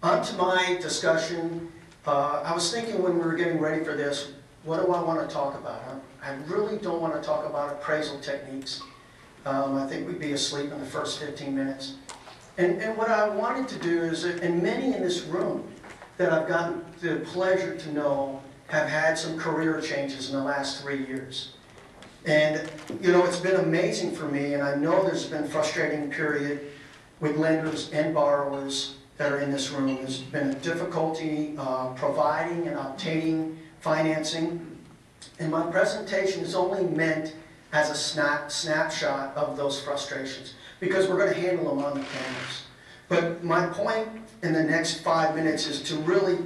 On to my discussion. I was thinking when we were getting ready for this, what do I want to talk about? I really don't want to talk about appraisal techniques. I think we'd be asleep in the first 15 minutes. And what I wanted to do is, and many in this room that I've gotten the pleasure to know have had some career changes in the last 3 years. And, you know, it's been amazing for me, and I know there's been a frustrating period with lenders and borrowers that are in this room. There's been a difficulty providing and obtaining financing. And my presentation is only meant as a snapshot of those frustrations, because we're going to handle them on the cameras. But my point in the next 5 minutes is to really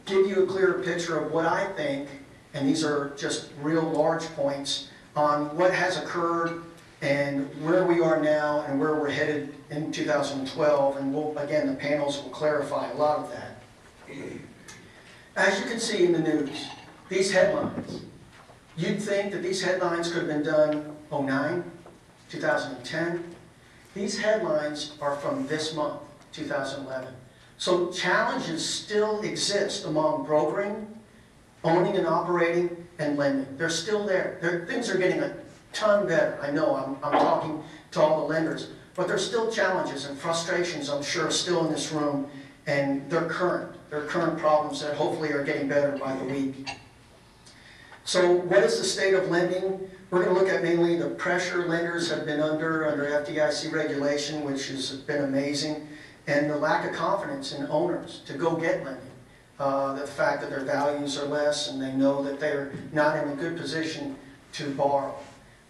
give you a clearer picture of what I think, and these are just real large points, on what has occurred and where we are now and where we're headed in 2012. And we'll, again, the panels will clarify a lot of that. As you can see in the news, these headlines, you'd think that these headlines could have been done 2009, 2010. These headlines are from this month, 2011. So challenges still exist among brokering, owning and operating, and lending. They're still there. Things are getting a ton better. I know I'm talking to all the lenders, but there's still challenges and frustrations, I'm sure, still in this room, and they're current. They're current problems that hopefully are getting better by the week. So what is the state of lending? We're going to look at mainly the pressure lenders have been under FDIC regulation, which has been amazing, and the lack of confidence in owners to go get lending. The fact that their values are less and they know that they're not in a good position to borrow.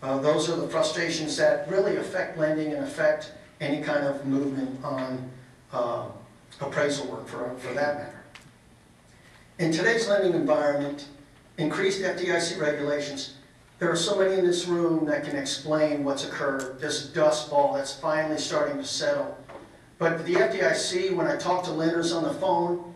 Those are the frustrations that really affect lending and affect any kind of movement on appraisal work for that matter. In today's lending environment, increased FDIC regulations, there are so many in this room that can explain what's occurred, this dust ball that's finally starting to settle. But the FDIC, when I talk to lenders on the phone,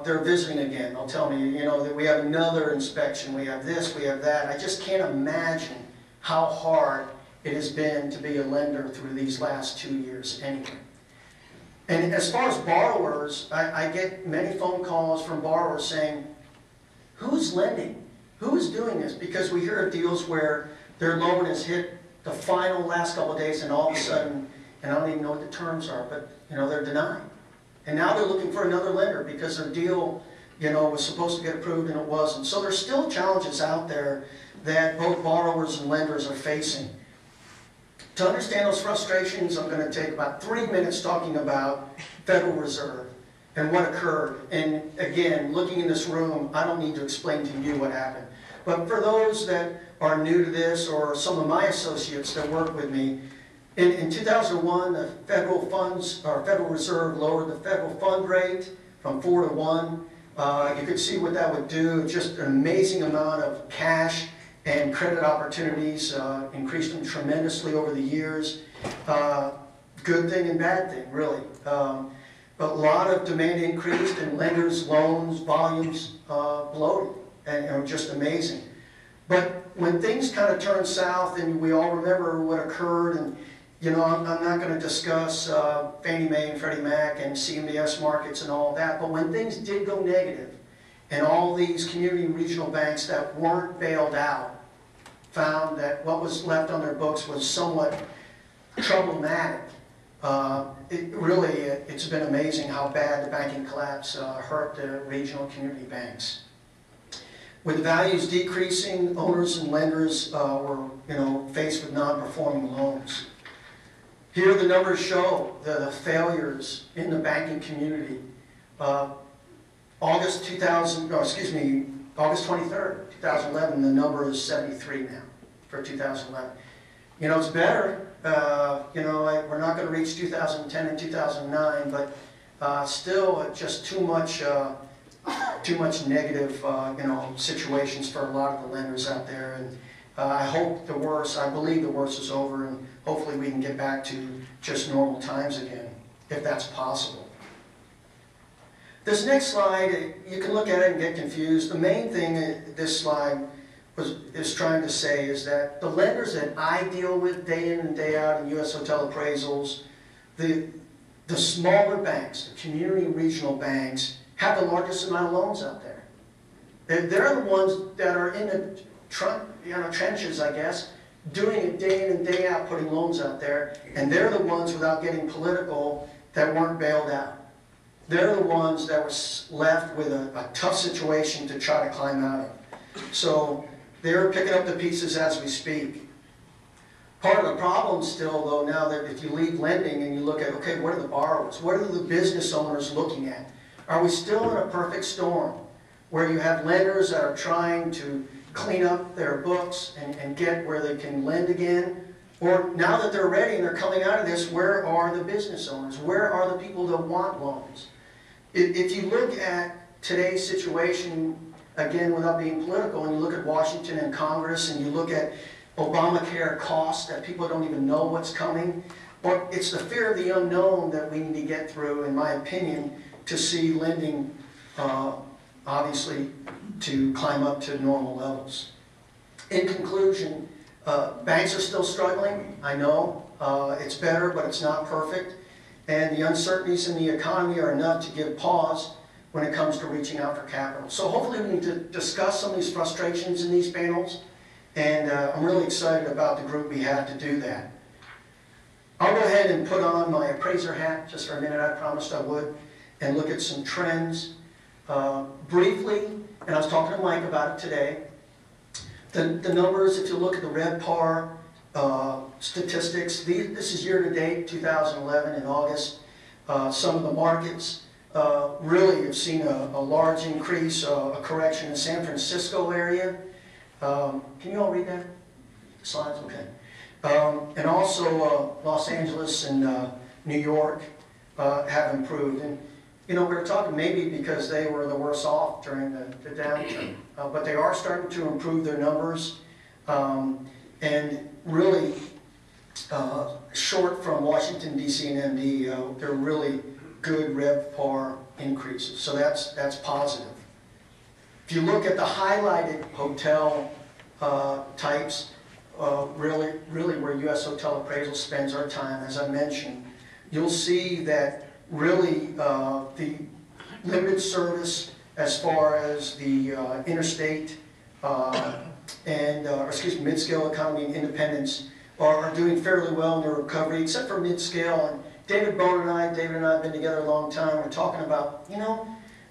they're visiting again. They'll tell me, you know, that we have another inspection, we have this, we have that. I just can't imagine how hard it has been to be a lender through these last 2 years anyway. And as far as borrowers, I get many phone calls from borrowers saying, who's lending? Who is doing this? Because we hear of deals where their loan has hit the final last couple of days and all of a sudden, and I don't even know what the terms are, but you know, they're denying. And now they're looking for another lender because their deal, you know, was supposed to get approved and it wasn't. So there's still challenges out there that both borrowers and lenders are facing. To understand those frustrations, I'm going to take about 3 minutes talking about Federal Reserve and what occurred. And again, looking in this room, I don't need to explain to you what happened. But for those that are new to this, or some of my associates that work with me, in 2001, the Federal Reserve lowered the federal fund rate from 4 to 1. You could see what that would do. Just an amazing amount of cash and credit opportunities, increased them tremendously over the years. Good thing and bad thing, really. But a lot of demand increased and lenders' loans, volumes bloated, and just amazing. But when things kind of turned south, and we all remember what occurred, and you know, I'm not going to discuss Fannie Mae and Freddie Mac and CMBS markets and all that, but when things did go negative, and all these community and regional banks that weren't bailed out found that what was left on their books was somewhat problematic, it's been amazing how bad the banking collapse hurt the regional community banks. With the values decreasing, owners and lenders were, you know, faced with non-performing loans. Here the numbers show the failures in the banking community. August 23rd, 2011, the number is 73 now for 2011. You know, it's better. You know, we're not going to reach 2010 and 2009, but still just too much negative, you know, situations for a lot of the lenders out there. And I hope the worst, I believe the worst is over, and hopefully we can get back to just normal times again, if that's possible. This next slide, you can look at it and get confused. The main thing this slide is trying to say is that the lenders that I deal with day in and day out in U.S. hotel appraisals, the the smaller banks, the community regional banks, have the largest amount of loans out there. They're the ones that are in the trenches, I guess, doing it day in and day out, putting loans out there, and they're the ones, without getting political, that weren't bailed out. They're the ones that were left with a tough situation to try to climb out of. So they're picking up the pieces as we speak. Part of the problem still, though, now that if you leave lending and you look at, okay, what are the borrowers? What are the business owners looking at? Are we still in a perfect storm where you have lenders that are trying to clean up their books and get where they can lend again? Or now that they're ready and they're coming out of this, where are the business owners? Where are the people that want loans? If you look at today's situation, again, without being political, and you look at Washington and Congress, and you look at Obamacare costs that people don't even know what's coming, or it's the fear of the unknown that we need to get through, in my opinion, to see lending, obviously, to climb up to normal levels. In conclusion, banks are still struggling, I know. It's better, but it's not perfect. And the uncertainties in the economy are enough to give pause when it comes to reaching out for capital. So hopefully we need to discuss some of these frustrations in these panels, and I'm really excited about the group we have to do that. I'll go ahead and put on my appraiser hat just for a minute. I promised I would, and look at some trends. Briefly, and I was talking to Mike about it today, the numbers, if you look at the RevPAR statistics, this is year-to-date, 2011 in August. Some of the markets really have seen a large increase, a correction in San Francisco area. Can you all read that? The slides? Okay. And also Los Angeles and New York have improved. And you know, we were talking maybe because they were the worst off during the downturn, but they are starting to improve their numbers, and really short from Washington, D.C. and MD, they're really good RevPAR increases, so that's positive. If you look at the highlighted hotel types, really where U.S. Hotel Appraisals spends our time, as I mentioned, you'll see that really the limited service as far as the interstate mid-scale economy and independents are doing fairly well in their recovery, except for mid-scale. And David and I have been together a long time. We're talking about, you know,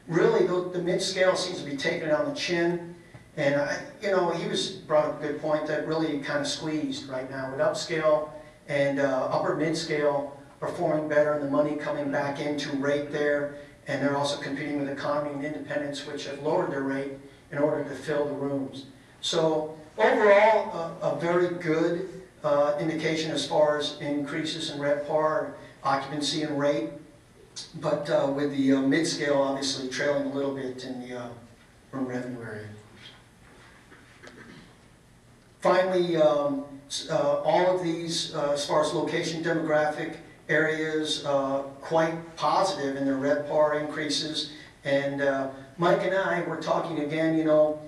really the mid-scale seems to be taking it on the chin. And, you know, he brought up a good point that really kind of squeezed right now with upscale and upper mid-scale performing better and the money coming back into rate there. And they're also competing with economy and independents, which have lowered their rate in order to fill the rooms. So overall, a very good indication as far as increases in RevPAR, occupancy and rate, but with the mid-scale obviously trailing a little bit in the room revenue area. Finally, all of these, as far as location demographic areas, quite positive in their RevPAR increases. And Mike and I were talking again, you know,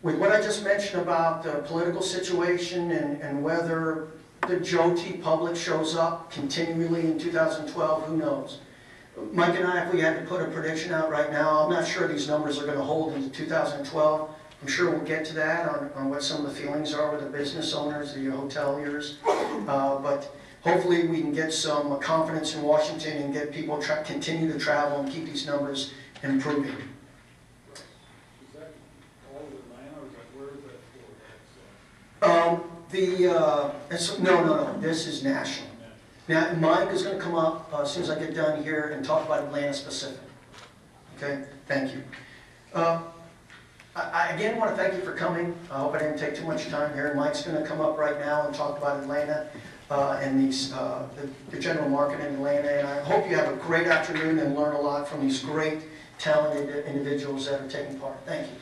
with what I just mentioned about the political situation and whether the Joe T. public shows up continually in 2012, who knows? Mike and I, if we had to put a prediction out right now, I'm not sure these numbers are going to hold into 2012. I'm sure we'll get to that on what some of the feelings are with the business owners, the hoteliers. But hopefully we can get some confidence in Washington and get people continue to travel and keep these numbers improving. No, this is national. Now, Mike is going to come up as soon as I get done here and talk about Atlanta specific. Okay, thank you. I again want to thank you for coming. I hope I didn't take too much time here. Mike's going to come up right now and talk about Atlanta and the general market in Atlanta. And I hope you have a great afternoon and learn a lot from these great, talented individuals that are taking part. Thank you.